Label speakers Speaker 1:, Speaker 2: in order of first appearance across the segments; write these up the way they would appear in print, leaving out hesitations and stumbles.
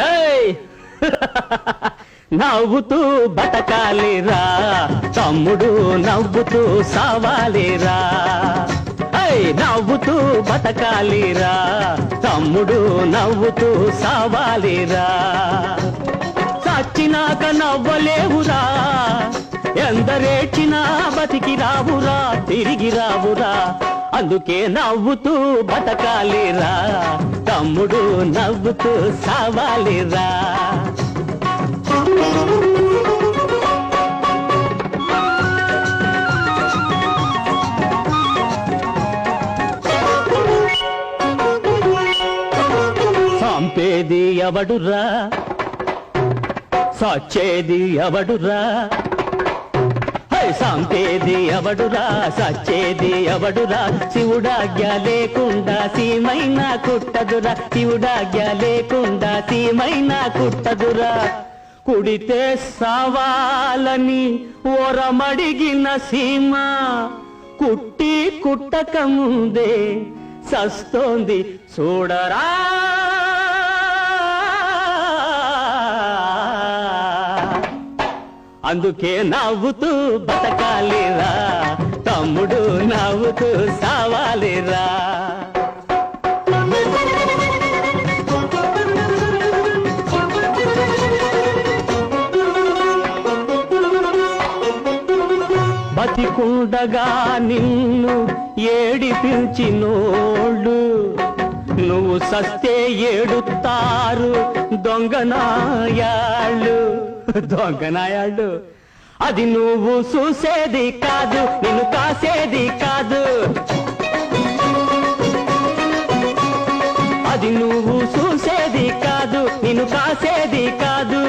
Speaker 1: ఏయ్! నవ్వుతూ బతకాలిరా తమ్ముడు, నవ్వుతూ సావాలిరా. నవ్వుతూ బతకాలిరా తమ్ముడు, నవ్వుతూ సావాలిరా. చచ్చినాక నవ్వలేవురా, ఎందరేచినా బతికి రావురా, తిరిగి రావురా. అందుకే నవ్వుతూ బతకాలిరా తమ్ముడు, నవ్వుతూ సావాలిరా. సంపేది ఎవడురా, సచ్చేది ఎవడురా. సంపేది ఎవడురా, సచ్చేది ఎవడురా. శివుడాజ్ఞ లేకుండా సీమైనా కుట్టదురా, శివుడాజ్ఞ లేకుండా సీమైనా కుట్టదురా. కుడితే సావాలని ఓరమడిగిన సీమ కుట్టి కుట్టక ముందే సస్తోంది చూడరా. అందుకే నవ్వుతూ బతకాలిరా తమ్ముడు, నవ్వుతూ సావాలిరా. బతికుండగా నిన్ను ఏడిపించినోళ్ళు, నువ్వు సస్తే ఏడుతారు దొంగనాయాళ్ళు. దొంగనాయాళ్ళు అది నువ్వు చూసేది కాదు, నిన్ను కాసేది కాదు. అది నువ్వు చూసేది కాదు, నిన్ను కాసేది కాదు.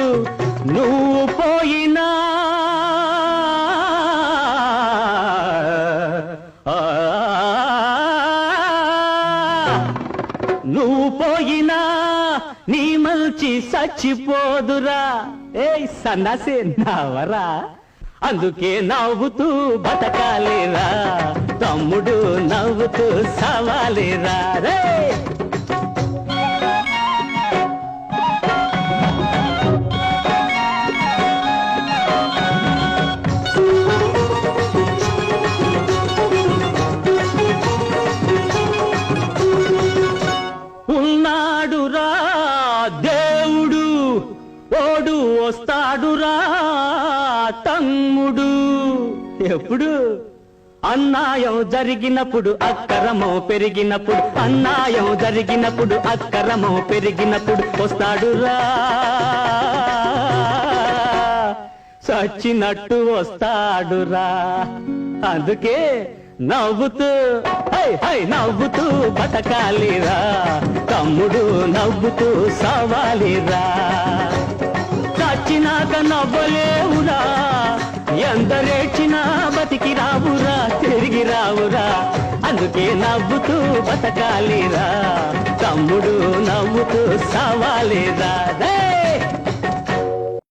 Speaker 1: నువ్వు పోయినా నువ్వు పోయినా నీ మల్చి చచ్చిపోదురా. ఏ సన్నాసే నవ్వరా. అందుకే నవ్వుతూ బతకాలిరా తమ్ముడు, నవ్వుతూ సావాలిరా. రే ఉన్నాడురా దేవుడు, ఓడు వస్తాడురా తమ్ముడు. ఎప్పుడు? అన్యాయం జరిగినప్పుడు, అక్కరమో పెరిగినప్పుడు. అన్యాయం జరిగినప్పుడు, అక్కరమో పెరిగినప్పుడు వస్తాడురా. చచ్చినట్టు వస్తాడురా. అందుకే నవ్వుతూ నవ్వుతూ బతకాలిరా తమ్ముడు, నవ్వుతూ సావాలిరా. చచ్చినాక నవ్వలేవురా, ఎందరేచినా బతికి రావురా, తిరిగి రావురా. అందుకే నవ్వుతూ బతకాలిరా తమ్ముడు, నవ్వుతూ సావాలిరా.